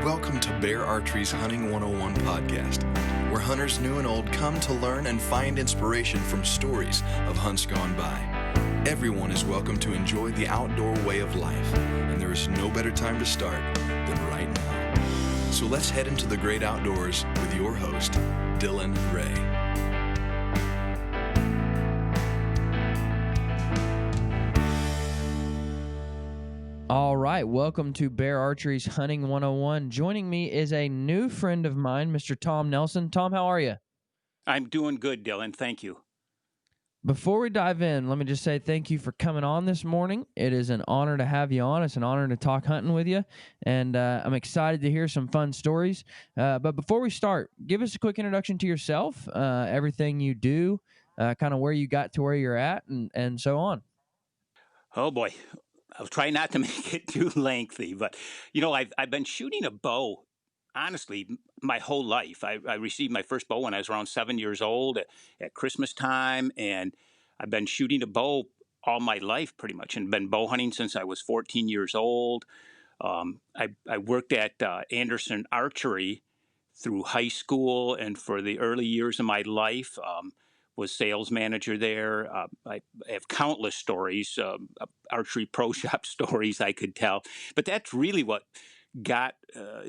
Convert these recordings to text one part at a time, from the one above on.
Welcome to Bear Archery's Hunting 101 podcast, where hunters new and old come to learn and find inspiration from stories of hunts gone by. Everyone is welcome to enjoy the outdoor way of life, and there is no better time to start than right now. So let's head into the great outdoors with your host, Dylan Ray. All right, welcome to Bear Archery's Hunting 101. Joining me is a new friend of mine, Mr. Tom Nelson. Tom, how are you? I'm doing good, Dylan. Thank you. Before we dive in, let me just say thank you for coming on this morning. It is an honor to have you on. It's an honor to talk hunting with you, and I'm excited to hear some fun stories. But before we start, give us a quick introduction to yourself, everything you do, kind of where you got to where you're at, and so on. Oh boy, I'll try not to make it too lengthy, but I've been shooting a bow, honestly, my whole life. I received my first bow when I was around 7 years old at Christmas time, and I've been shooting a bow all my life pretty much, and been bow hunting since I was 14 years old. I worked at Anderson Archery through high school and for the early years of my life. Was sales manager there. I have countless stories, archery pro shop stories I could tell. But that's really what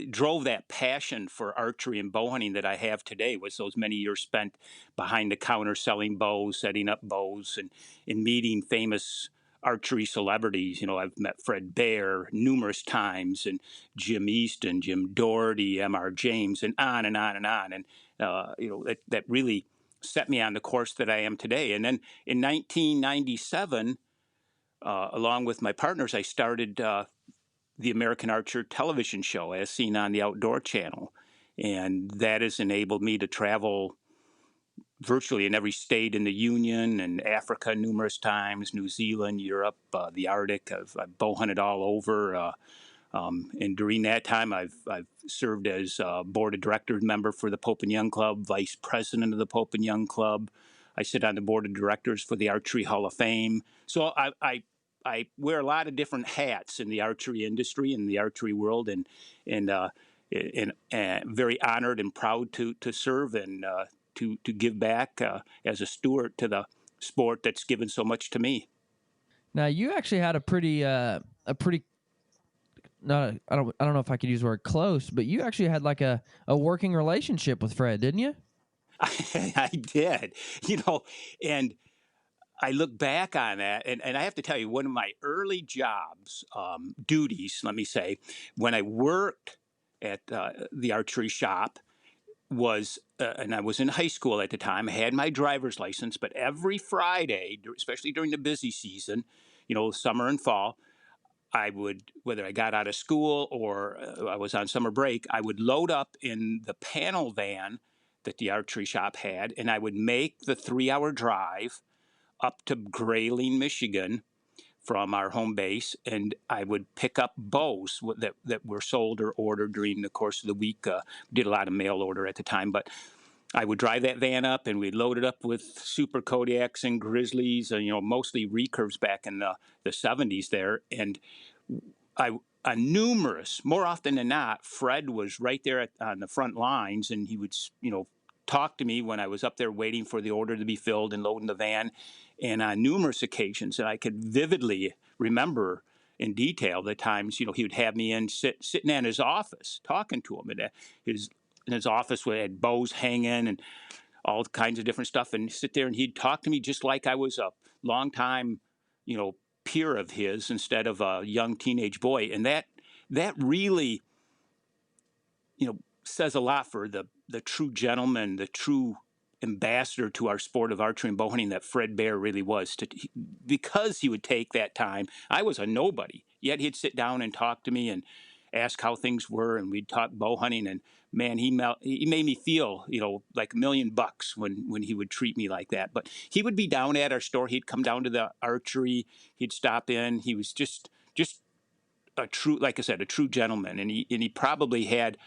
drove that passion for archery and bow hunting that I have today, was those many years spent behind the counter selling bows, setting up bows, and meeting famous archery celebrities. I've met Fred Bear numerous times, and Jim Easton, Jim Doherty, M.R. James, and on and on and on. And, that really set me on the course that I am today. And then in 1997, along with my partners, I started the American Archer television show as seen on the Outdoor Channel. And that has enabled me to travel virtually in every state in the Union and Africa numerous times, New Zealand, Europe, the Arctic. I've bow hunted all over. And during that time, I've served as a board of directors member for the Pope and Young Club, vice president of the Pope and Young Club. I sit on the board of directors for the Archery Hall of Fame. So I wear a lot of different hats in the archery industry and the archery world, and very honored and proud to serve and to give back as a steward to the sport that's given so much to me. Now, you actually had a pretty not I don't know if I could use the word close, but you actually had like a working relationship with Fred, didn't you? I did, and I look back on that, and I have to tell you, one of my early jobs, duties, let me say, when I worked at the archery shop was, and I was in high school at the time, I had my driver's license, but every Friday, especially during the busy season, summer and fall, I would, whether I got out of school or I was on summer break, I would load up in the panel van that the archery shop had, and I would make the 3-hour drive up to Grayling, Michigan from our home base, and I would pick up bows that were sold or ordered during the course of the week. Did a lot of mail order at the time, but I would drive that van up, and we'd load it up with Super Kodiaks and Grizzlies, and mostly recurves back in the 70s there. And numerous, more often than not, Fred was right there on the front lines, and he would talk to me when I was up there waiting for the order to be filled and loading the van. And on numerous occasions, and I could vividly remember in detail the times, he would have me sitting in his office talking to him, and in his office we had bows hanging and all kinds of different stuff, and sit there and he'd talk to me just like I was a long time, peer of his instead of a young teenage boy. And that really, says a lot for the true gentleman, the true ambassador to our sport of archery and bow hunting that Fred Bear really was, because he would take that time. I was a nobody, yet he'd sit down and talk to me and ask how things were, and we'd talk bow hunting, and man, he made me feel, like $1 million when he would treat me like that. But he would be down at our store. He'd come down to the archery. He'd stop in. He was just a true, like I said, a true gentleman, and he probably had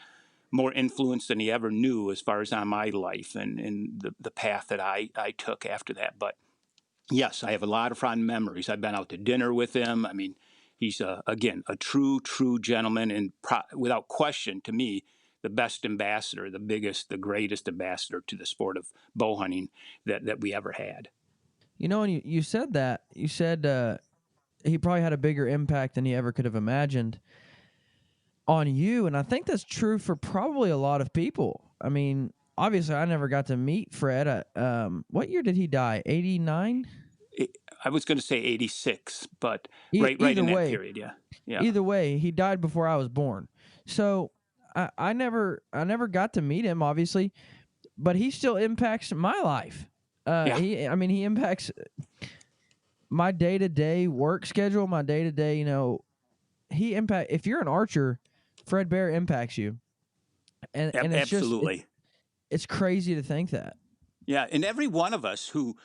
more influence than he ever knew as far as on my life and the path that I took after that. But yes, I have a lot of fond memories. I've been out to dinner with him. I mean, he's again, a true gentleman, and without question, to me, the best ambassador, the biggest, the greatest ambassador to the sport of bow hunting that we ever had. You know, and you said that. You said he probably had a bigger impact than he ever could have imagined on you. And I think that's true for probably a lot of people. I mean, obviously, I never got to meet Fred. What year did he die? 89? I was going to say 86, but right Either in that way, period, yeah. Yeah. either way, he died before I was born. So I never got to meet him, obviously, but he still impacts my life. Yeah. He impacts my day-to-day work schedule, my day-to-day, if you're an archer, Fred Bear impacts you. And it's just Absolutely. it's crazy to think that. Yeah, and every one of us who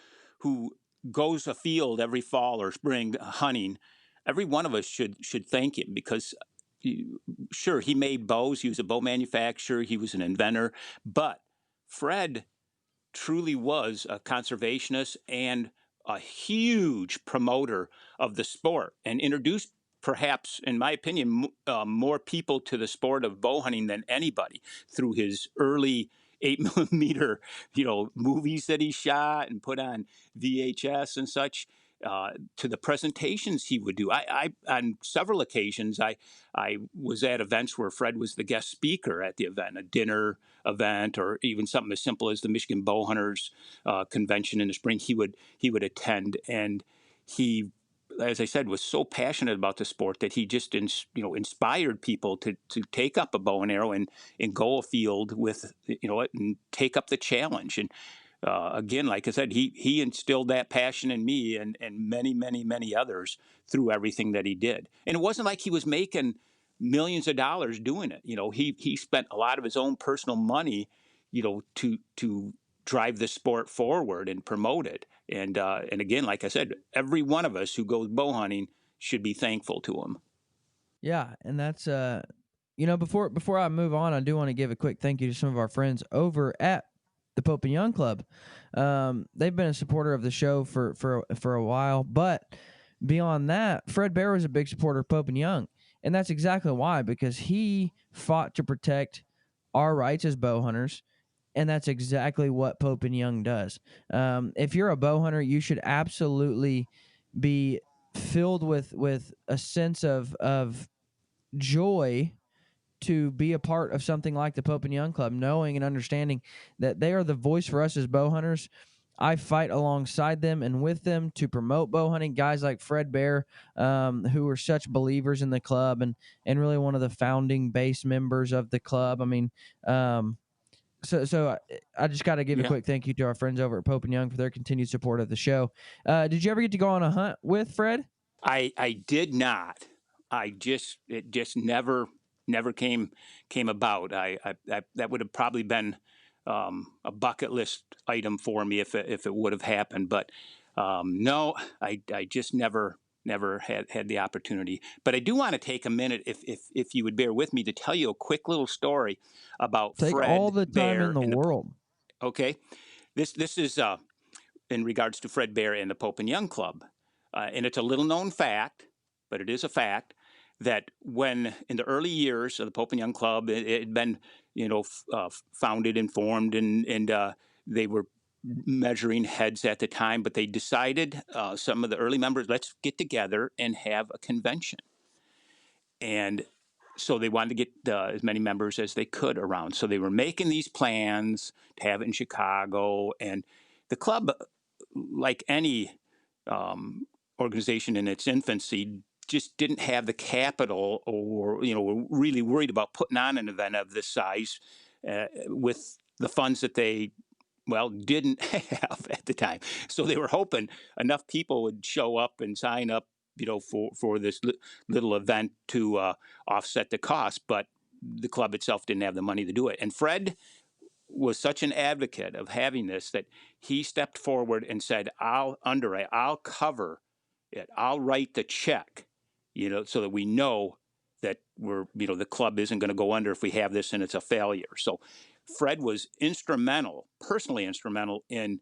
goes afield every fall or spring hunting, every one of us should thank him, because sure, he made bows, he was a bow manufacturer, he was an inventor, but Fred truly was a conservationist and a huge promoter of the sport, and introduced, perhaps, in my opinion, more people to the sport of bow hunting than anybody, through his early 8 millimeter, movies that he shot and put on VHS and such. To the presentations he would do. I on several occasions, I was at events where Fred was the guest speaker at the event, a dinner event, or even something as simple as the Michigan Bowhunters convention in the spring. He would attend, and he, as I said, was so passionate about the sport that he just inspired people to take up a bow and arrow and go afield with it, and take up the challenge. And again, like I said, he instilled that passion in me and many others through everything that he did. And it wasn't like he was making millions of dollars doing it. He spent a lot of his own personal money, to drive the sport forward and promote it. And again, like I said, every one of us who goes bow hunting should be thankful to him. Yeah, and that's before I move on, I do want to give a quick thank you to some of our friends over at the Pope and Young Club. They've been a supporter of the show for a while, but beyond that, Fred Bear was a big supporter of Pope and Young, and that's exactly why, because he fought to protect our rights as bow hunters, and that's exactly what Pope and Young does. If you're a bow hunter, you should absolutely be filled with a sense of joy to be a part of something like the Pope and Young Club, knowing and understanding that they are the voice for us as bow hunters. I fight alongside them and with them to promote bow hunting. Guys like Fred Bear, who are such believers in the club and really one of the founding base members of the club. I mean, so I just got to give a quick thank you to our friends over at Pope and Young for their continued support of the show. Did you ever get to go on a hunt with Fred? I did not. It just never came about. I that would have probably been a bucket list item for me if it would have happened. But no, I just never had the opportunity. But I do want to take a minute, if you would bear with me, to tell you a quick little story about Take Fred all the time Bear in the world. Okay, this is in regards to Fred Bear and the Pope and Young Club, and it's a little known fact, but it is a fact, that when in the early years of the Pope and Young Club, it had been founded and formed, and they were measuring heads at the time, but they decided, some of the early members, let's get together and have a convention. And so they wanted to get as many members as they could around. So they were making these plans to have it in Chicago. And the club, like any organization in its infancy, just didn't have the capital, or were really worried about putting on an event of this size with the funds that they didn't have at the time. So they were hoping enough people would show up and sign up, for this little event to offset the cost. But the club itself didn't have the money to do it. And Fred was such an advocate of having this that he stepped forward and said, I'll underwrite, I'll cover it, I'll write the check, so that we know that the club isn't going to go under if we have this and it's a failure. So Fred was personally instrumental in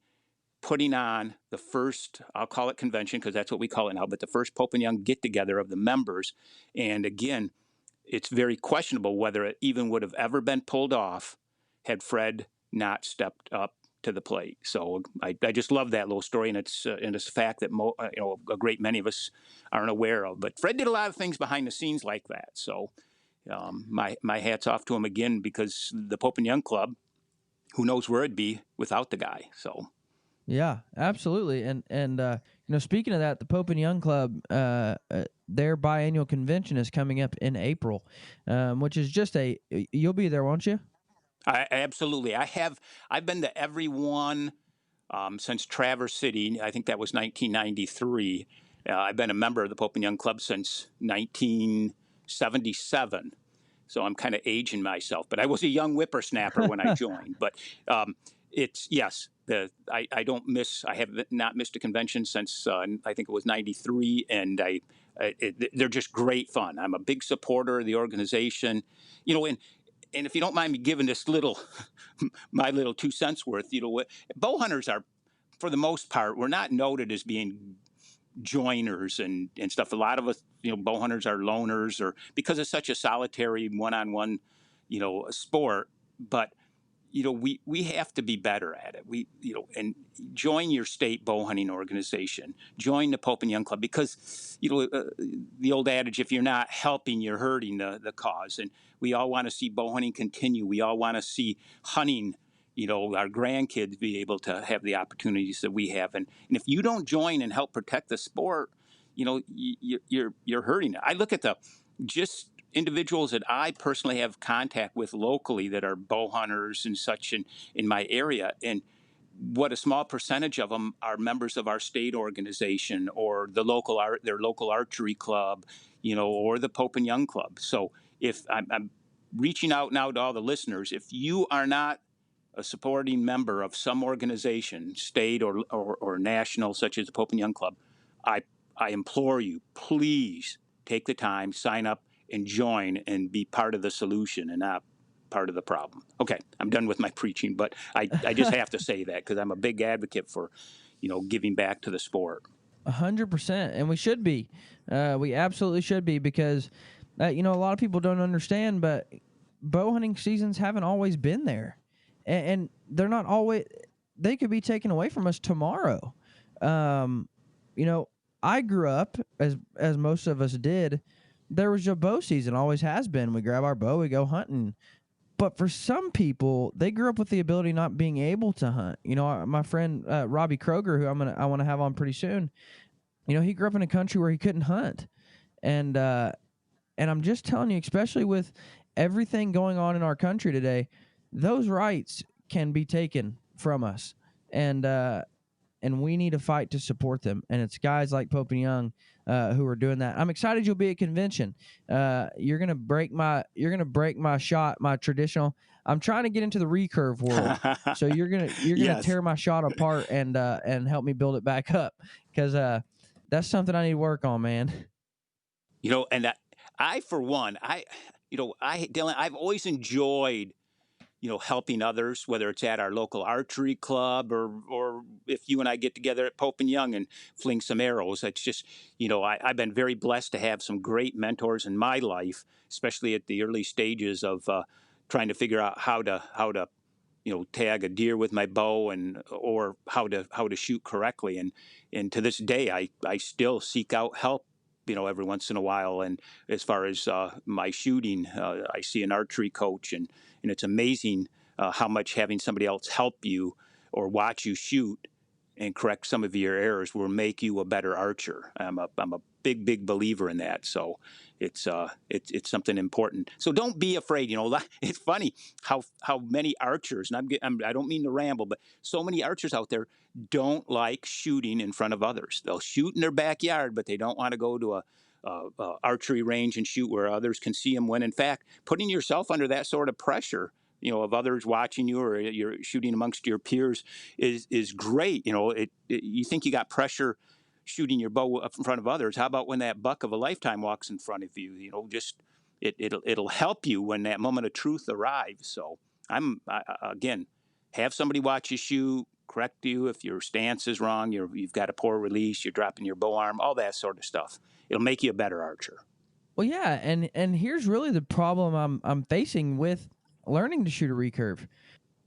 putting on the first, I'll call it convention because that's what we call it now, but the first Pope and Young get together of the members. And again, it's very questionable whether it even would have ever been pulled off had Fred not stepped up to the plate. So I just love that little story, and it's a fact that a great many of us aren't aware of. But Fred did a lot of things behind the scenes like that. So my hat's off to him again, because the Pope and Young Club, who knows where it'd be without the guy. So Yeah, absolutely. And speaking of that, the Pope and Young Club, their biannual convention is coming up in April, which is just you'll be there, won't you? Absolutely. I've been to every one since Traverse City. I think that was 1993. I've been a member of the Pope and Young Club since 1977. So I'm kind of aging myself, but I was a young whippersnapper when I joined. But it's, yes, I have not missed a convention since I think it was 93, and they're just great fun. I'm a big supporter of the organization, and if you don't mind me giving this my little 2 cents worth, bow hunters are, for the most part, we're not noted as being joiners and stuff. A lot of us, bow hunters are loners, or because it's such a solitary one-on-one, sport. But we have to be better at it. And join your state bow hunting organization, join the Pope and Young Club, because the old adage, if you're not helping, you're hurting the cause. And we all want to see bow hunting continue. We all want to see hunting, our grandkids be able to have the opportunities that we have. And if you don't join and help protect the sport, you're hurting it. I look at just individuals that I personally have contact with locally that are bow hunters and such in my area, and what a small percentage of them are members of our state organization or their local archery club, or the Pope and Young Club. So if I'm reaching out now to all the listeners, if you are not a supporting member of some organization, state or national, such as the Pope and Young Club, I implore you, please take the time, sign up, and join, and be part of the solution and not part of the problem. Okay, I'm done with my preaching, but I just have to say that because I'm a big advocate for, giving back to the sport. 100%, and we should be. We absolutely should be, because a lot of people don't understand, but bow hunting seasons haven't always been there, and they're not always. They could be taken away from us tomorrow. I grew up as most of us did. There was a bow season, always has been. We grab our bow, we go hunting. But for some people, they grew up with the ability not being able to hunt. My friend Robbie Kroger, who I want to have on pretty soon. He grew up in a country where he couldn't hunt, and I'm just telling you, especially with everything going on in our country today, those rights can be taken from us, and we need to fight to support them. And it's guys like Pope and Young who are doing that. I'm excited you'll be at convention. You're gonna break my shot, my traditional. I'm trying to get into the recurve world, so you're gonna Yes. tear my shot apart and help me build it back up, because that's something I need to work on, man. And I for one, Dylan, I've always enjoyed helping others, whether it's at our local archery club or if you and I get together at Pope and Young and fling some arrows. It's just, I've been very blessed to have some great mentors in my life, especially at the early stages of trying to figure out how to tag a deer with my bow or how to shoot correctly. And to this day, I still seek out help, every once in a while. And as far as my shooting, I see an archery coach, and it's amazing how much having somebody else help you or watch you shoot and correct some of your errors will make you a better archer. I'm a big believer in that. So it's something important. So don't be afraid. It's funny how many archers, and I don't mean to ramble, but so many archers out there don't like shooting in front of others. They'll shoot in their backyard, but they don't want to go to a archery range and shoot where others can see them, when in fact putting yourself under that sort of pressure of others watching you, or you're shooting amongst your peers, is great. You think you got pressure shooting your bow up in front of others. How about when that buck of a lifetime walks in front of you? Just it'll help you when that moment of truth arrives. So again, have somebody watch you shoot, correct you if your stance is wrong, you've got a poor release, you're dropping your bow arm, all that sort of stuff. It'll make you a better archer. Well, yeah, and here's really the problem I'm facing with learning to shoot a recurve.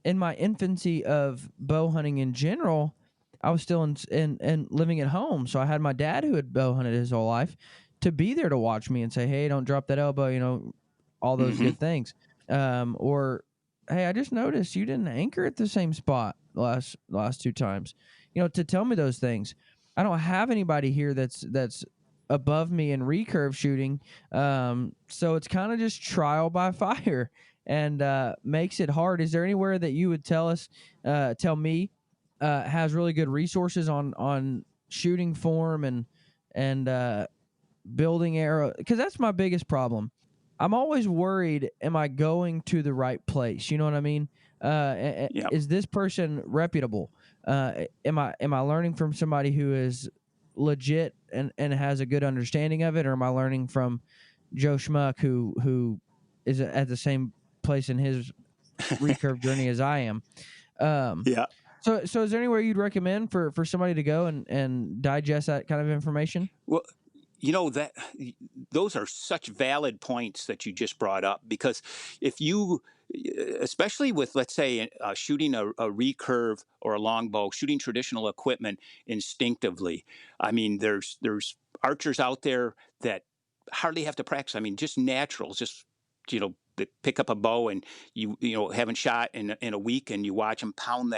In my infancy of bow hunting in general, I was still in living at home, so I had my dad, who had bow hunted his whole life, to be there to watch me and say, "Hey, don't drop that elbow," all those Mm-hmm. good things. Or, "Hey, I just noticed you didn't anchor at the same spot last two times," to tell me those things. I don't have anybody here that's above me in recurve shooting, so it's kind of just trial by fire, and makes it hard. Is there anywhere that you would tell me, has really good resources on shooting form and building arrow? Because that's my biggest problem. I'm always worried, am I going to the right place? You know what I mean? Yep. Is this person reputable? Am I learning from somebody who is legit and has a good understanding of it, or am I learning from Joe Schmuck who is at the same place in his recurve journey as I am? Um, Yeah. so is there anywhere you'd recommend for somebody to go and digest that kind of information? Well, that those are such valid points that you just brought up, because if you, especially with, let's say, shooting a recurve or a longbow, shooting traditional equipment instinctively, I mean, there's archers out there that hardly have to practice. I mean, just naturals, just they pick up a bow, and haven't shot in a week, and you watch them pound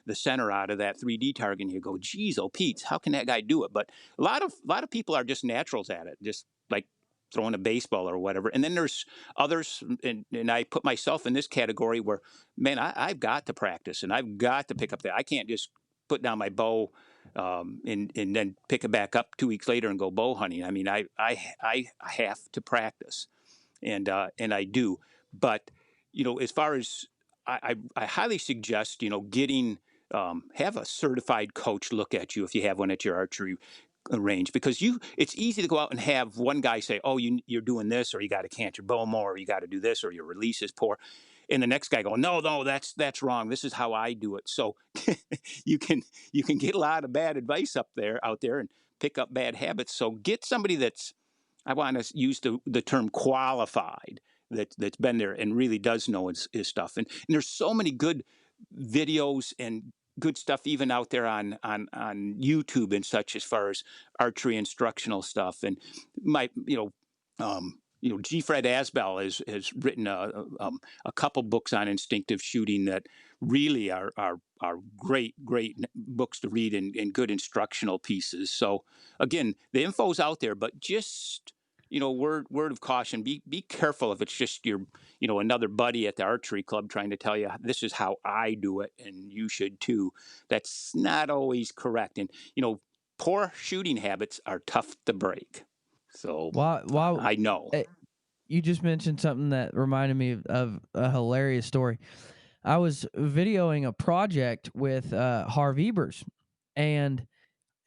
the center out of that 3D target, and you go, geez, oh Pete, how can that guy do it? But a lot of people are just naturals at it, just like throwing a baseball or whatever. And then there's others, and I put myself in this category where, man, I've got to practice, and I've got to pick up that. I can't just put down my bow, and then pick it back up 2 weeks later and go bow hunting. I mean, I have to practice, and I do. But as far as I highly suggest, getting have a certified coach look at you if you have one at your archery range, because it's easy to go out and have one guy say, oh, you're doing this, or you got to cant your bow more, or you got to do this, or your release is poor, and the next guy go, no, that's wrong, this is how I do it. So you can get a lot of bad advice out there and pick up bad habits. So get somebody that's, I want to use the term qualified, that's been there and really does know his stuff. And there's so many good videos and good stuff even out there on YouTube and such, as far as archery instructional stuff. And my G. Fred Asbell has written a couple books on instinctive shooting that really are great books to read, and good instructional pieces. So again, the info's out there, but just word of caution: be careful if it's just your another buddy at the archery club trying to tell you, this is how I do it and you should too. That's not always correct. And poor shooting habits are tough to break. So Why I know. You just mentioned something that reminded me of a hilarious story. I was videoing a project with Harv Ebers, and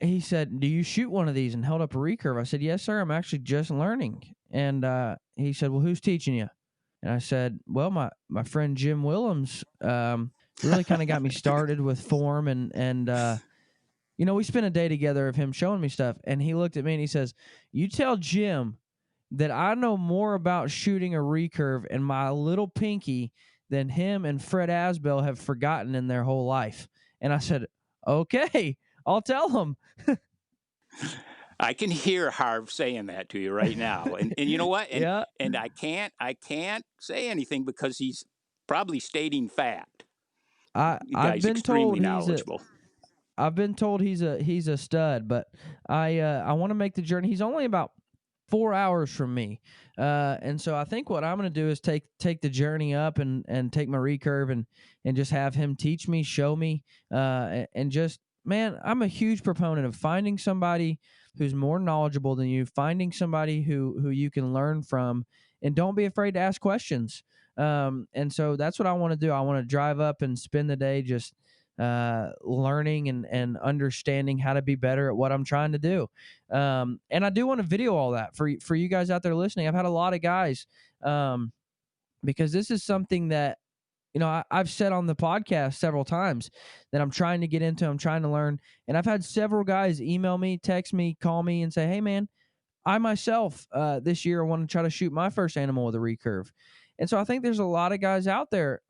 he said, "Do you shoot one of these?" and held up a recurve. I said, "Yes, sir. I'm actually just learning." And he said, "Well, who's teaching you?" And I said, "Well, my friend Jim Willems really kind of got me started with form, and we spent a day together of him showing me stuff." And he looked at me and he says, "You tell Jim that I know more about shooting a recurve and my little pinky than him and Fred Asbell have forgotten in their whole life." And I said, "Okay, I'll tell him." I can hear Harv saying that to you right now, and you know what? And Yeah. and I can't say anything because he's probably stating fact. The I've guy's been extremely told knowledgeable. he's a stud, but I want to make the journey. He's only about 4 hours from me, and so I think what I'm going to do is take the journey up and take my recurve and just have him teach me, show me, and just, man, I'm a huge proponent of finding somebody who's more knowledgeable than you, finding somebody who you can learn from, and don't be afraid to ask questions. And so that's what I want to do. I want to drive up and spend the day just learning and understanding how to be better at what I'm trying to do. And I do want to video all that for you guys out there listening. I've had a lot of guys, because this is something that I've said on the podcast several times that I'm trying to get into, I'm trying to learn. And I've had several guys email me, text me, call me and say, hey, man, I myself this year want to try to shoot my first animal with a recurve. And so I think there's a lot of guys out there,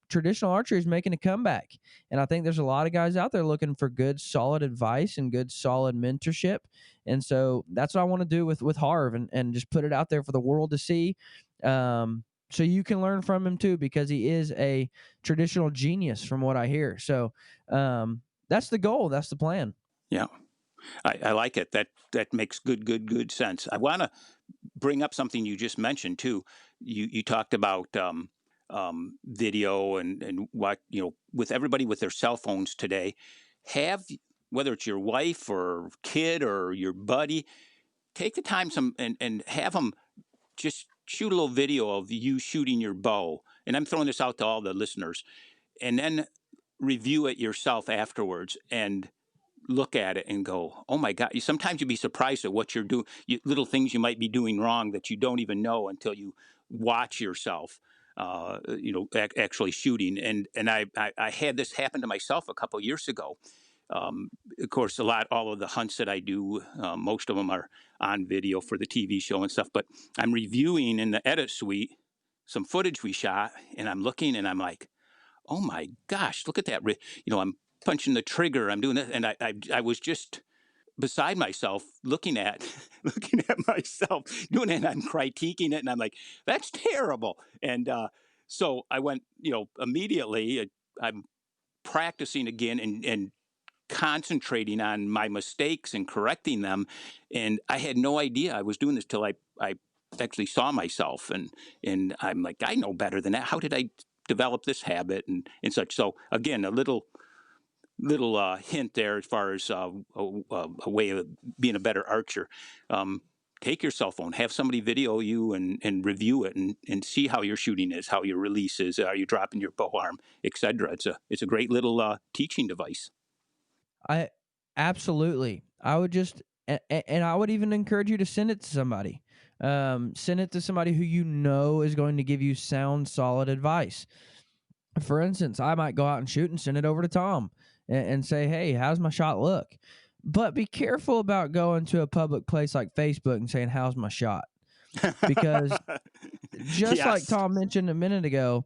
traditional archery is making a comeback. And I think there's a lot of guys out there looking for good, solid advice and good, solid mentorship. And so that's what I want to do with Harv and just put it out there for the world to see. So you can learn from him too, because he is a traditional genius from what I hear. So that's the goal. That's the plan. Yeah. I like it. That makes good sense. I want to bring up something you just mentioned too. You talked about video and what, with everybody with their cell phones today. Whether it's your wife or kid or your buddy, take the time and have them just shoot a little video of you shooting your bow. And I'm throwing this out to all the listeners, and then review it yourself afterwards and look at it and go, oh my God. Sometimes you'd be surprised at what you're doing, little things you might be doing wrong that you don't even know until you watch yourself, actually shooting. And I had this happen to myself a couple of years ago. Of course, all of the hunts that I do, most of them are on video for the TV show and stuff, but I'm reviewing in the edit suite some footage we shot, and I'm looking and I'm like, oh my gosh, look at that. I'm punching the trigger, I'm doing it. And I was just beside myself looking at myself doing it, and I'm critiquing it, and I'm like, that's terrible. And so I went, immediately, I'm practicing again and concentrating on my mistakes and correcting them. And I had no idea I was doing this till I actually saw myself, and I'm like, I know better than that. How did I develop this habit and such? So again, a little hint there as far as a way of being a better archer. Take your cell phone, have somebody video you and review it and see how your shooting is, how your release is, are you dropping your bow arm, etc. It's a great little teaching device. I absolutely. I would just and I would even encourage you to send it to somebody. Send it to somebody who you know is going to give you sound, solid advice. For instance, I might go out and shoot and send it over to Tom and say, "Hey, how's my shot look?" But be careful about going to a public place like Facebook and saying, "How's my shot?" Because just Yes. like Tom mentioned a minute ago,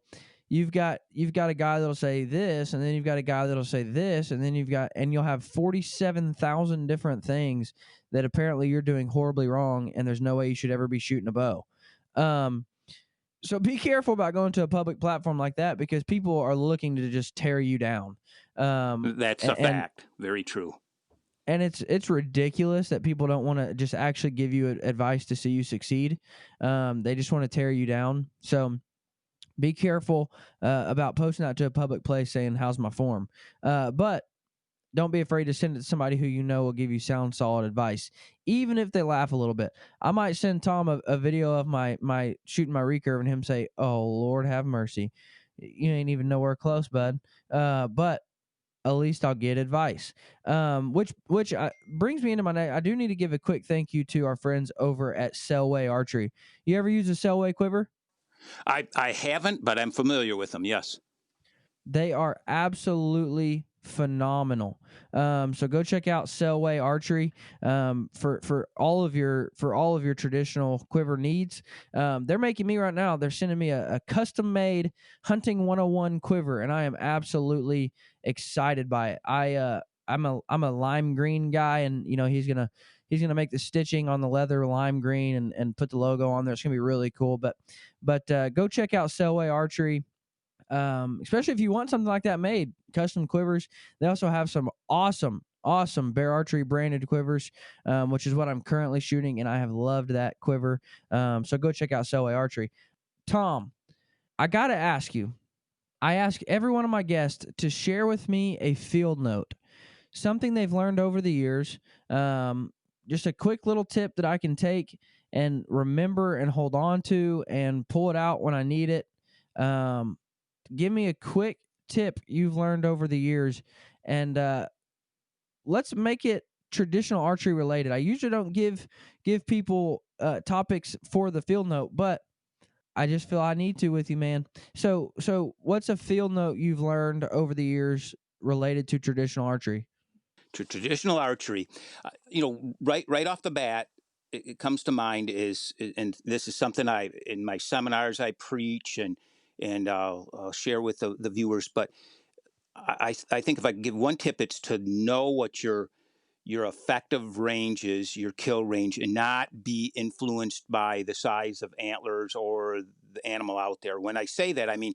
you've got a guy that'll say this, and then you've got a guy that'll say this, and then you'll have 47,000 different things that apparently you're doing horribly wrong, and there's no way you should ever be shooting a bow. So be careful about going to a public platform like that, because people are looking to just tear you down. That's a fact. Very true. And it's ridiculous that people don't want to just actually give you advice to see you succeed. They just want to tear you down. So be careful about posting out to a public place saying, how's my form? But don't be afraid to send it to somebody who you know will give you sound, solid advice, even if they laugh a little bit. I might send Tom a video of my shooting my recurve and him say, oh, Lord have mercy. You ain't even nowhere close, bud. But at least I'll get advice. Which brings me into my next. I do need to give a quick thank you to our friends over at Selway Archery. You ever use a Selway quiver? I haven't, but I'm familiar with them. Yes. They are absolutely phenomenal. So go check out Selway Archery for all of your traditional quiver needs. They're making me right now. They're sending me a custom made hunting 101 quiver, and I am absolutely excited by it. I'm a lime green guy, and he's gonna make the stitching on the leather lime green and put the logo on there. It's gonna be really cool. But go check out Selway Archery. Especially if you want something like that made, custom quivers. They also have some awesome Bear Archery branded quivers, which is what I'm currently shooting, and I have loved that quiver. So go check out Selway Archery. Tom, I got to ask you, I ask every one of my guests to share with me a field note, something they've learned over the years, just a quick little tip that I can take and remember and hold on to and pull it out when I need it. Give me a quick tip you've learned over the years, and let's make it traditional archery related. I usually don't give people topics for the field note, but I just feel I need to with you, man. So what's a field note you've learned over the years related to traditional archery? Traditional archery, right off the bat, it comes to mind and this is something I in my seminars I preach and I'll share with the viewers. But I think if I can give one tip, it's to know what your effective range is, your kill range, and not be influenced by the size of antlers or the animal out there. When I say that, I mean,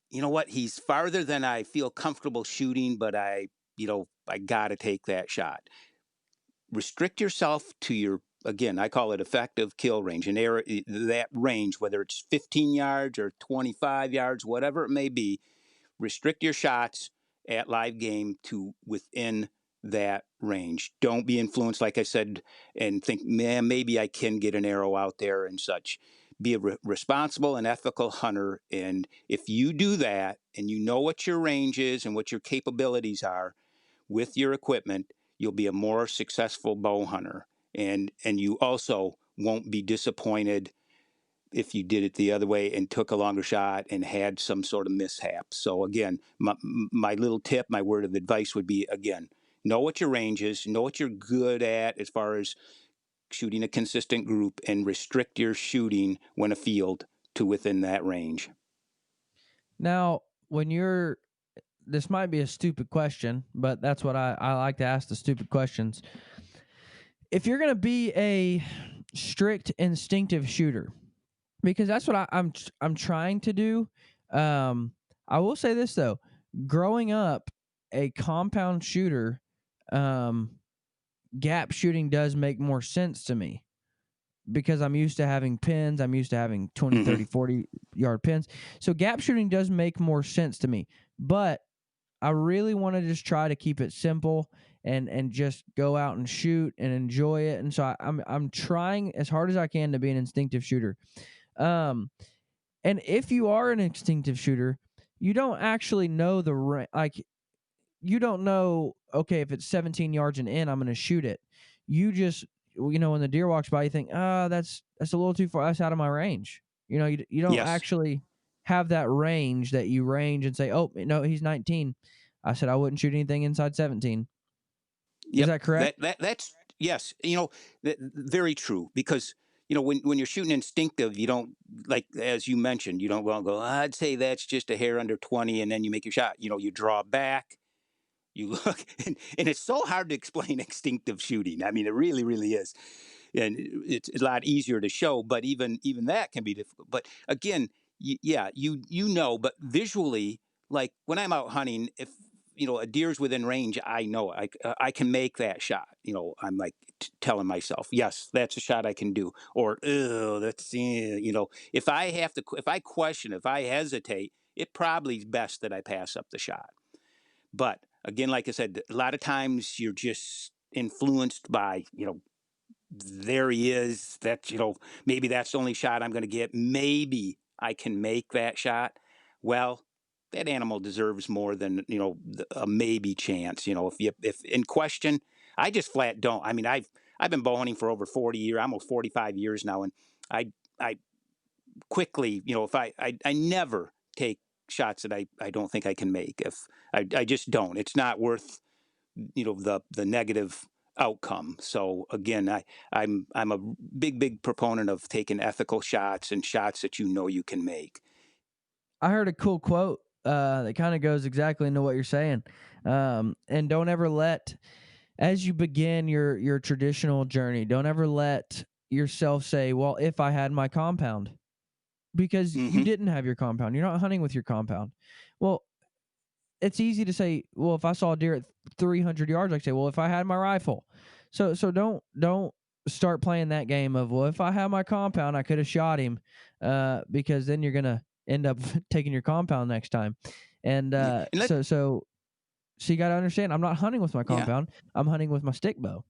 you know what? He's farther than I feel comfortable shooting, but I got to take that shot. Restrict yourself to your, again, I call it effective kill range, an area that range, whether it's 15 yards or 25 yards, whatever it may be. Restrict your shots at live game to within that range. Don't be influenced, like I said, and think, man, maybe I can get an arrow out there and such. Be a responsible and ethical hunter. And if you do that and you know what your range is and what your capabilities are with your equipment, you'll be a more successful bow hunter. And you also won't be disappointed if you did it the other way and took a longer shot and had some sort of mishap. So again, my little tip, my word of advice would be, again, know what your range is, know what you're good at as far as shooting a consistent group, and restrict your shooting when a field to within that range. Now, when you're this might be a stupid question, but that's what I like to ask the stupid questions. If you're going to be a strict instinctive shooter, because that's what I'm trying to do. I will say this though, growing up a compound shooter, gap shooting does make more sense to me because I'm used to having pins. I'm used to having 20, Mm-hmm. 30, 40-yard pins. So gap shooting does make more sense to me. But I really want to just try to keep it simple and just go out and shoot and enjoy it. And so I'm trying as hard as I can to be an instinctive shooter. And if you are an instinctive shooter, you don't actually know you don't know, okay, if it's 17 yards and in, I'm going to shoot it. You just, when the deer walks by, you think, that's a little too far. That's out of my range. You don't Yes. actually have that range that you range and say, oh, no, he's 19. I said I wouldn't shoot anything inside 17. Is Yep. that correct? That's yes. Very true, because when you're shooting instinctive, you don't, like as you mentioned, you don't want to go, I'd say that's just a hair under 20, and then you make your shot. You draw back, you look, and it's so hard to explain instinctive shooting. I mean, it really, really is, and it's a lot easier to show. But even that can be difficult. But again, yeah, but visually, like when I'm out hunting, if a deer's within range, I know I can make that shot. I'm like telling myself, yes, that's a shot I can do, or oh, that's if I question, if I hesitate, it probably is best that I pass up the shot. But again, like I said, a lot of times you're just influenced by, there he is. Maybe that's the only shot I'm going to get. Maybe I can make that shot. Well, that animal deserves more than, a maybe chance. If in question, I just flat don't. I mean, I've been bow hunting for over 40 years, almost 45 years now, and I quickly, if I never take shots that I don't think I can make. If I just don't, it's not worth the negative outcome. So again, I'm a big proponent of taking ethical shots and shots that you can make. I heard a cool quote that kind of goes exactly into what you're saying. And don't ever let, as you begin your traditional journey, don't ever let yourself say, well, if I had my compound, because you Mm-hmm. didn't have your compound. You're not hunting with your compound. Well, it's easy to say, well, if I saw a deer at 300 yards, I say, well, if I had my rifle. So don't start playing that game of, well, if I had my compound, I could have shot him, because then you're gonna end up taking your compound next time. And Yeah. so you got to understand, I'm not hunting with my Yeah. compound. I'm hunting with my stick bow.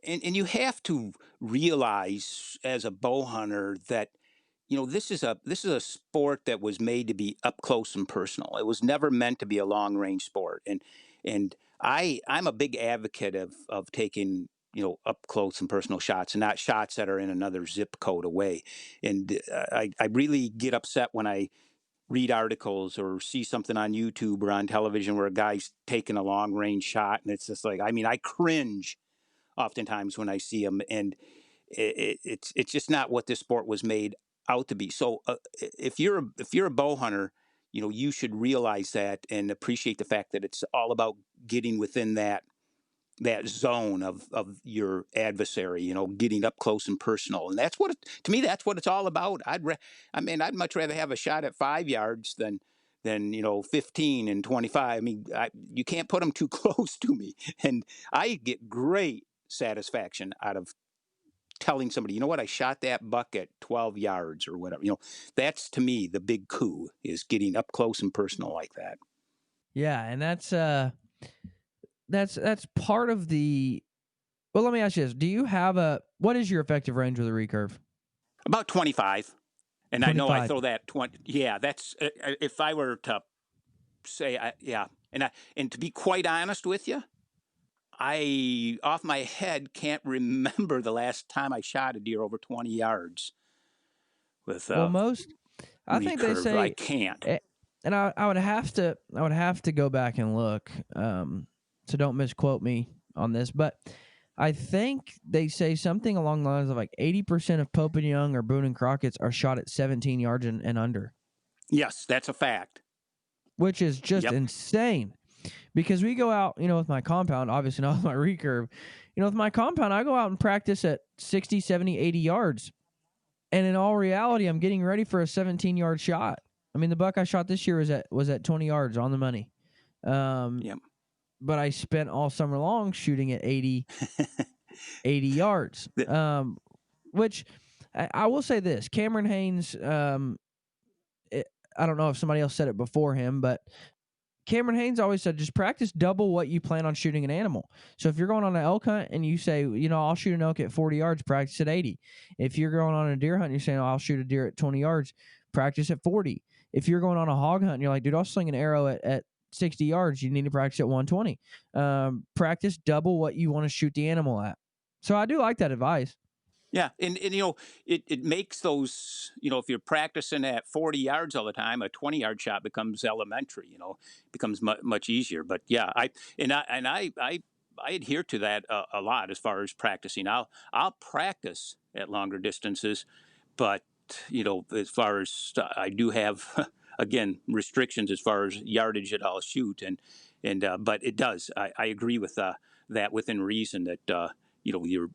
And you have to realize as a bow hunter that this is a sport that was made to be up close and personal. It was never meant to be a long range sport. And I'm a big advocate of taking up close and personal shots, and not shots that are in another zip code away. And I really get upset when I read articles or see something on YouTube or on television where a guy's taking a long range shot, and it's just like, I mean, I cringe oftentimes when I see them, and it's just not what this sport was made out to be. So if you're a bow hunter, you should realize that and appreciate the fact that it's all about getting within that zone of your adversary, getting up close and personal. And that's to me, that's what it's all about. I'd much rather have a shot at 5 yards than 15 and 25. I mean, you can't put them too close to me. And I get great satisfaction out of telling somebody, you know what, I shot that buck at 12 yards or whatever. That's to me the big coup, is getting up close and personal like that. Yeah, and that's part of the. Well, let me ask you this: do you have what is your effective range with a recurve? About 25. And 25. I know I throw that 20. Yeah, that's if I were to say, yeah. And to be quite honest with you, I off my head can't remember the last time I shot a deer over 20 yards with Well, I think they recurve. say I can't. And I would have to go back and look. So don't misquote me on this, but I think they say something along the lines of like 80% of Pope and Young or Boone and Crockett's are shot at 17 yards and under. Yes, that's a fact. Which is just insane. Because we go out, with my compound, obviously not with my recurve. With my compound, I go out and practice at 60, 70, 80 yards. And in all reality, I'm getting ready for a 17-yard shot. I mean, the buck I shot this year was at 20 yards on the money. But I spent all summer long shooting at 80 yards. Which I will say this, Cameron Haynes, I don't know if somebody else said it before him, but Cameron Haynes always said, just practice double what you plan on shooting an animal. So if you're going on an elk hunt and you say, I'll shoot an elk at 40 yards, practice at 80. If you're going on a deer hunt and you're saying, I'll shoot a deer at 20 yards, practice at 40. If you're going on a hog hunt and you're like, dude, I'll sling an arrow at 60 yards, you need to practice at 120. Practice double what you want to shoot the animal at. So I do like that advice. Yeah, and it makes those, if you're practicing at 40 yards all the time, a 20-yard shot becomes elementary, becomes much easier. But yeah, I adhere to that a lot as far as practicing. I'll practice at longer distances, but as far as I do have again restrictions as far as yardage that I'll shoot, and but it does. I agree with that within reason that. You're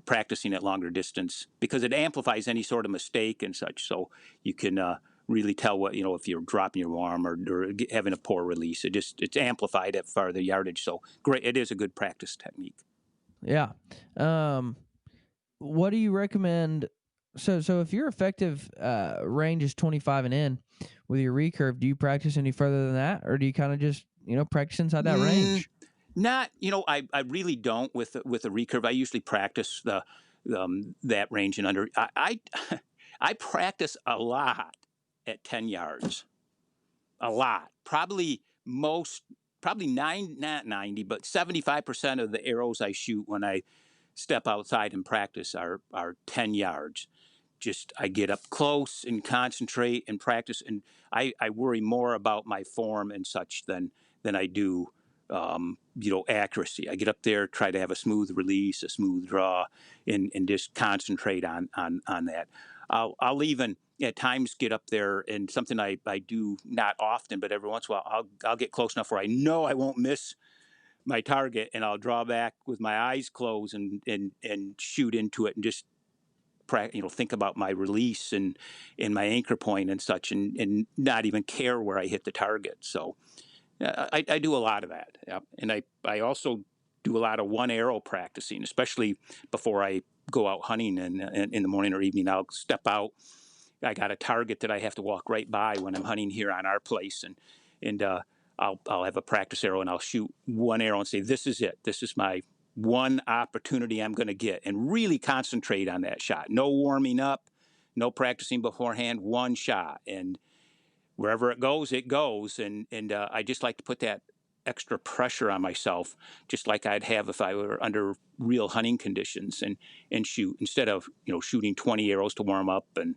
practicing at longer distance because it amplifies any sort of mistake and such. So you can really tell what, if you're dropping your arm or having a poor release. It's amplified at farther yardage. So great. It is a good practice technique. Yeah. What do you recommend? So if your effective range is 25 and in with your recurve, do you practice any further than that? Or do you kind of just, practice inside that range? Not, I really don't with a recurve. I usually practice that range and under. I practice a lot at 10 yards. A lot. Probably not 90, but 75% of the arrows I shoot when I step outside and practice are 10 yards. Just I get up close and concentrate and practice, and I worry more about my form and such than I do accuracy. I get up there, try to have a smooth release, a smooth draw, and just concentrate on that. I'll even at times get up there, and something I do not often, but every once in a while, I'll get close enough where I know I won't miss my target, and I'll draw back with my eyes closed and shoot into it, and just think about my release and my anchor point and such, and not even care where I hit the target. So. I do a lot of that, and I also do a lot of one arrow practicing, especially before I go out hunting and in the morning or evening. I'll step out. I got a target that I have to walk right by when I'm hunting here on our place, and I'll have a practice arrow and I'll shoot one arrow and say, this is it. This is my one opportunity I'm going to get, and really concentrate on that shot. No warming up, no practicing beforehand. One shot, and wherever it goes, and I just like to put that extra pressure on myself, just like I'd have if I were under real hunting conditions, and shoot instead of shooting 20 arrows to warm up and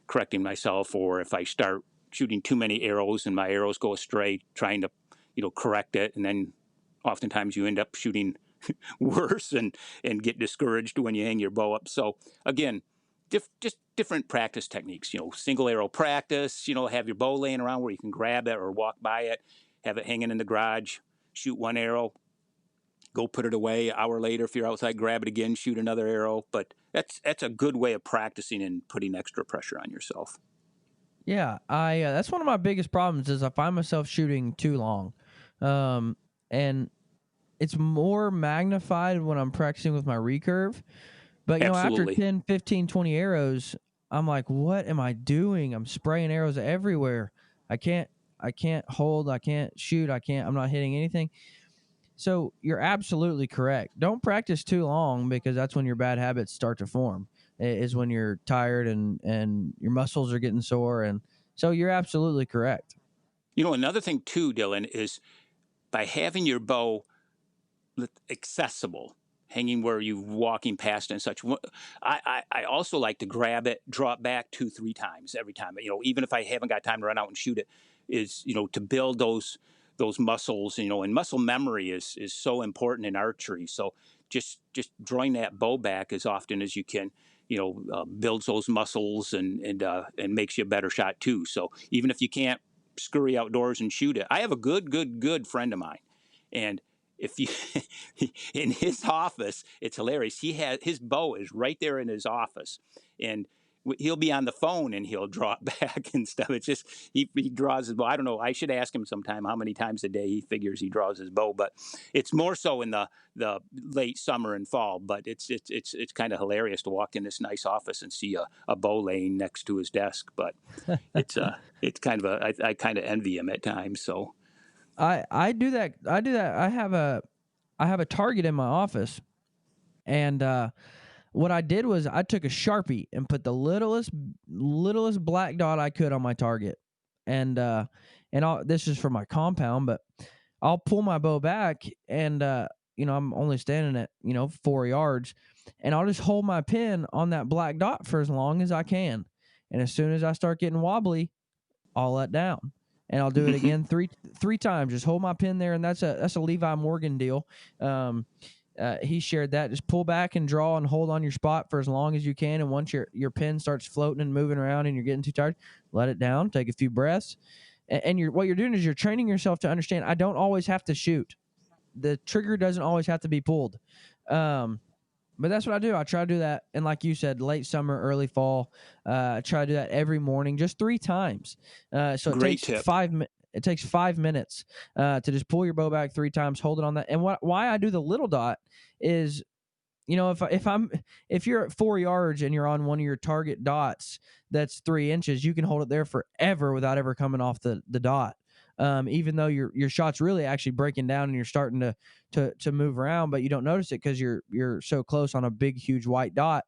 correcting myself, or if I start shooting too many arrows and my arrows go astray, trying to correct it, and then oftentimes you end up shooting worse and get discouraged when you hang your bow up. So again, just different practice techniques. Single arrow practice. Have your bow laying around where you can grab it or walk by it. Have it hanging in the garage. Shoot one arrow. Go put it away. An hour later, if you're outside, grab it again. Shoot another arrow. But that's a good way of practicing and putting extra pressure on yourself. Yeah, I that's one of my biggest problems is I find myself shooting too long, and it's more magnified when I'm practicing with my recurve. But after Absolutely. 10, 15, 20 arrows, I'm like, what am I doing? I'm spraying arrows everywhere. I can't hold, I can't shoot, I'm not hitting anything. So you're absolutely correct. Don't practice too long, because that's when your bad habits start to form. Is when you're tired and your muscles are getting sore, and so you're absolutely correct. Another thing too, Dylan, is by having your bow accessible, hanging where you're walking past and such. I also like to grab it, draw it back 2-3 times every time. Even if I haven't got time to run out and shoot it, is to build those muscles. And muscle memory is so important in archery. So just drawing that bow back as often as you can, builds those muscles and makes you a better shot too. So even if you can't scurry outdoors and shoot it, I have a good friend of mine, and if you in his office, it's hilarious. He has his bow is right there in his office, and he'll be on the phone and he'll draw it back and stuff. It's just he draws his bow. I don't know. I should ask him sometime how many times a day he figures he draws his bow, but it's more so in the late summer and fall. But it's kind of hilarious to walk in this nice office and see a bow laying next to his desk. But it's kind of I kind of envy him at times. So. I do that. I have a target in my office, and what I did was I took a Sharpie and put the littlest black dot I could on my target, and this is for my compound, but I'll pull my bow back, and I'm only standing at 4 yards, and I'll just hold my pin on that black dot for as long as I can, and as soon as I start getting wobbly, I'll let down. And I'll do it again three times. Just hold my pin there, and that's a Levi Morgan deal. He shared that. Just pull back and draw and hold on your spot for as long as you can. And once your pin starts floating and moving around and you're getting too tired, let it down. Take a few breaths. And what you're doing is you're training yourself to understand I don't always have to shoot. The trigger doesn't always have to be pulled. But that's what I do. I try to do that. And like you said, late summer, early fall, I try to do that every morning, just 3 times. So Great tip. It takes 5 minutes to just pull your bow back 3 times, hold it on that. And why I do the little dot is, if you're at 4 yards and you're on one of your target dots that's 3 inches, you can hold it there forever without ever coming off the dot. Even though your shot's really actually breaking down and you're starting to move around, but you don't notice it because you're so close on a big, huge white dot.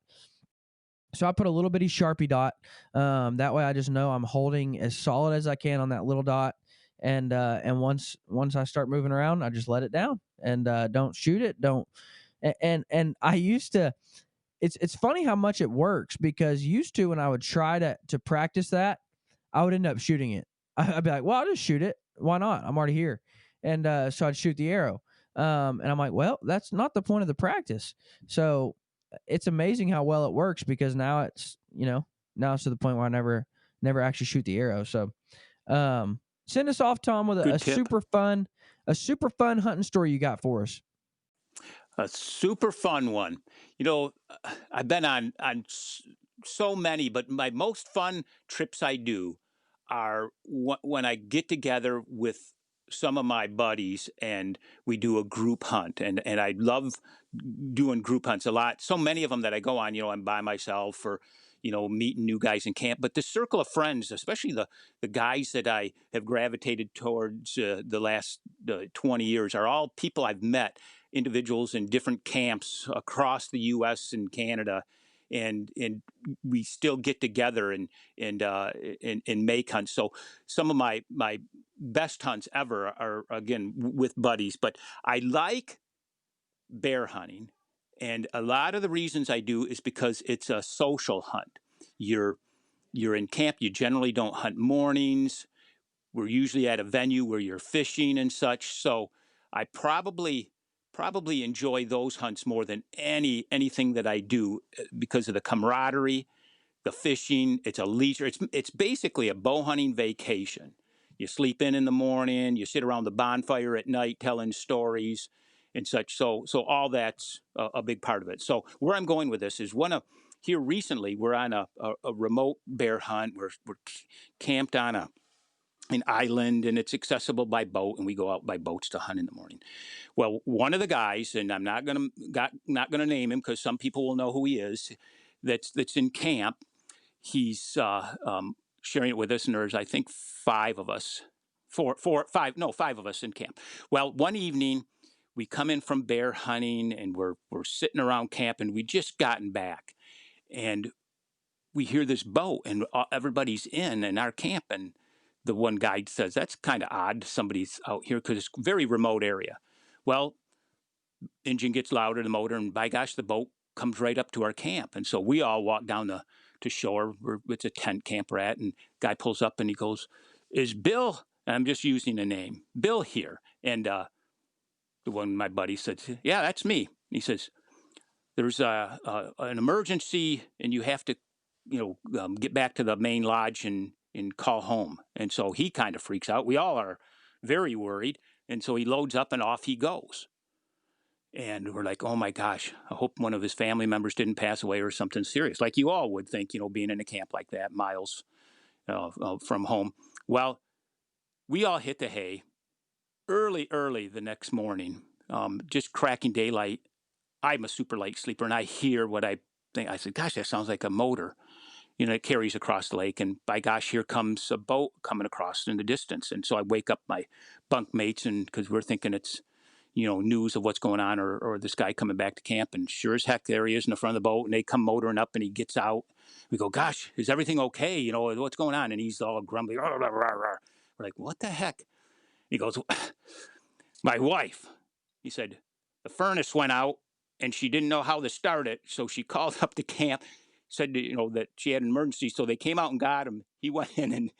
So I put a little bitty Sharpie dot. That way I just know I'm holding as solid as I can on that little dot. And once I start moving around, I just let it down and don't shoot it. Don't. And I used to. It's funny how much it works, because used to when I would try to practice that, I would end up shooting it. I'd be like, well, I'll just shoot it. Why not? I'm already here. And so I'd shoot the arrow. And I'm like, well, that's not the point of the practice. So it's amazing how well it works, because now it's to the point where I never actually shoot the arrow. So send us off, Tom, with a super fun hunting story you got for us. A super fun one. I've been on so many, but my most fun trips I do are when I get together with some of my buddies and we do a group hunt. And I love doing group hunts a lot. So many of them that I go on, I'm by myself or, meeting new guys in camp. But the circle of friends, especially the guys that I have gravitated towards the last 20 years, are all people I've met, individuals in different camps across the U.S. and Canada. And we still get together and make hunts. So some of my best hunts ever are again with buddies, but I like bear hunting. And a lot of the reasons I do is because it's a social hunt. You're you're in camp, you generally don't hunt mornings. We're usually at a venue where you're fishing and such. So I probably enjoy those hunts more than anything that I do because of the camaraderie, the fishing. It's a leisure. It's basically a bow hunting vacation. You sleep in the morning. You sit around the bonfire at night telling stories and such. So all that's a big part of it. So where I'm going with this is here recently we're on a remote bear hunt. We're camped on an island, and it's accessible by boat, and we go out by boats to hunt in the morning. Well, one of the guys, and I'm not gonna name him because some people will know who he is, that's in camp. He's sharing it with us, and there's I think five of us, five of us in camp. Well, one evening we come in from bear hunting, and we're sitting around camp, and we just gotten back, and we hear this boat, and everybody's in our camp, and the one guide says, "That's kind of odd. Somebody's out here because it's a very remote area." Well, engine gets louder, the motor, and by gosh, the boat comes right up to our camp. And so we all walk down to shore. It's a tent camp we're at, and guy pulls up and he goes, "Is Bill?" And I'm just using a name, "Bill here?" And the one my buddy said, "Yeah, that's me." And he says, "There's an emergency, and you have to, get back to the main lodge and call home." And so he kind of freaks out. We all are very worried. And so he loads up and off he goes. And we're like, "Oh my gosh, I hope one of his family members didn't pass away or something serious," like you all would think, being in a camp like that, miles from home. Well, we all hit the hay early the next morning, just cracking daylight. I'm a super light sleeper, and I hear what I think. I said, "Gosh, that sounds like a motor." It carries across the lake, and by gosh, here comes a boat coming across in the distance. And so I wake up my bunk mates, and because we're thinking it's news of what's going on, or this guy coming back to camp, and sure as heck there he is in the front of the boat, and they come motoring up, and he gets out. We go, "Gosh, is everything okay? What's going on?" And he's all grumbly. Rah, rah, rah, rah. We're like, "What the heck?" He goes, "My wife," he said, "the furnace went out, and she didn't know how to start it, so she called up to camp, said that she had an emergency, so they came out and got him." He went in and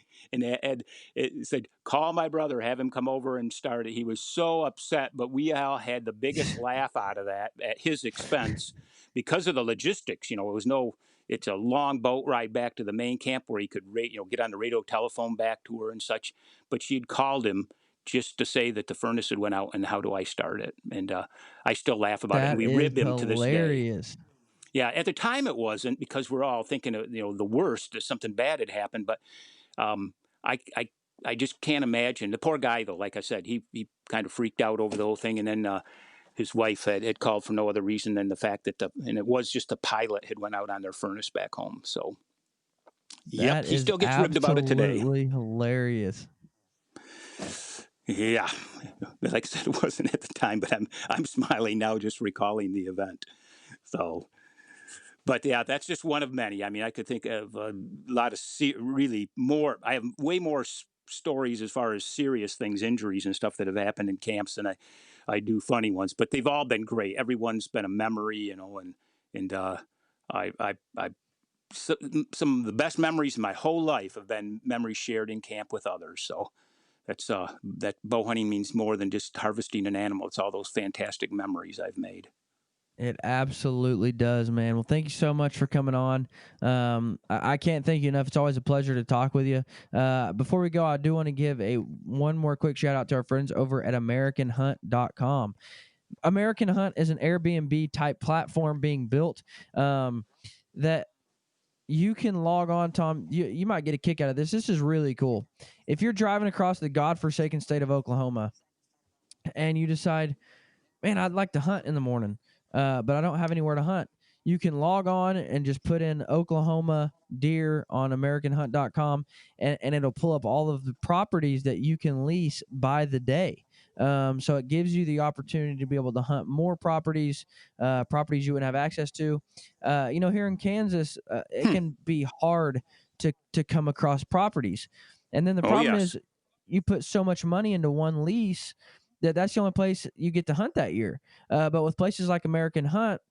it said, "Call my brother, have him come over and start it." He was so upset, but we all had the biggest laugh out of that at his expense because of the logistics. It's a long boat ride back to the main camp where he could get on the radio telephone back to her and such. But she'd called him just to say that the furnace had went out, and how do I start it? And I still laugh about it, and That we is rib him to this day. hilarious. Yeah, at the time it wasn't, because we're all thinking of the worst, that something bad had happened. But um, I, I I just can't imagine. The poor guy, though, like I said, he kind of freaked out over the whole thing, and then his wife had called for no other reason than the fact that and it was just the pilot had went out on their furnace back home. So yep, That he is still gets ribbed about it today. absolutely hilarious. Yeah, like I said, it wasn't at the time, but I'm smiling now just recalling the event. So. But yeah, that's just one of many. I mean, I could think of a lot of really more. I have way more stories as far as serious things, injuries and stuff that have happened in camps than I do funny ones. But they've all been great. Everyone's been a memory, and I some of the best memories in my whole life have been memories shared in camp with others. So that's that bow hunting means more than just harvesting an animal. It's all those fantastic memories I've made. It absolutely does, man. Well, thank you so much for coming on. I can't thank you enough. It's always a pleasure to talk with you. Before we go, I do want to give one more quick shout out to our friends over at AmericanHunt.com. American Hunt is an Airbnb type platform being built that you can log on, Tom. You might get a kick out of this. This is really cool. If you're driving across the godforsaken state of Oklahoma and you decide, man, I'd like to hunt in the morning, but I don't have anywhere to hunt, you can log on and just put in Oklahoma deer on AmericanHunt.com, and it'll pull up all of the properties that you can lease by the day. So it gives you the opportunity to be able to hunt more properties you wouldn't have access to. Here in Kansas, it can be hard to come across properties. And then the problem is you put so much money into one lease that's the only place you get to hunt that year. But with places like American Hunt,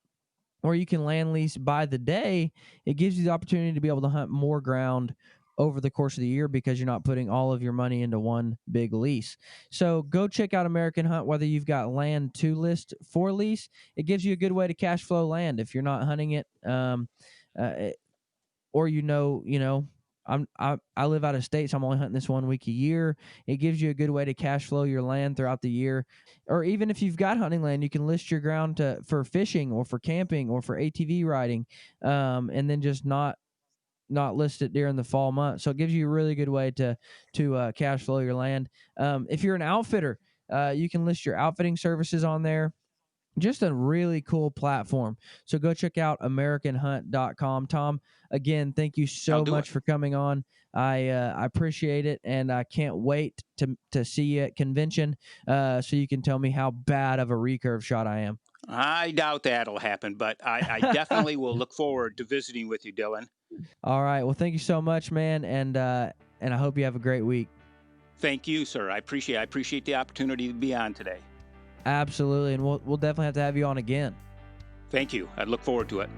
or you can land lease by the day, it gives you the opportunity to be able to hunt more ground over the course of the year because you're not putting all of your money into one big lease. So go check out American Hunt, whether you've got land to list for lease. It gives you a good way to cash flow land if you're not hunting it. Uh, or I live out of state, so I'm only hunting this 1 week a year. It gives you a good way to cash flow your land throughout the year. Or even if you've got hunting land, you can list your ground for fishing or for camping or for ATV riding, and then just not list it during the fall months. So it gives you a really good way to cash flow your land. If you're an outfitter, you can list your outfitting services on there. Just a really cool platform. So go check out AmericanHunt.com. Tom, again, thank you so much for coming on. I appreciate it, and I can't wait to see you at convention so you can tell me how bad of a recurve shot I am. I doubt that'll happen, but I definitely will look forward to visiting with you, Dylan. All right. Well, thank you so much, man, and I hope you have a great week. Thank you, sir. I appreciate the opportunity to be on today. Absolutely, and we'll definitely have to have you on again. Thank you. I look forward to it.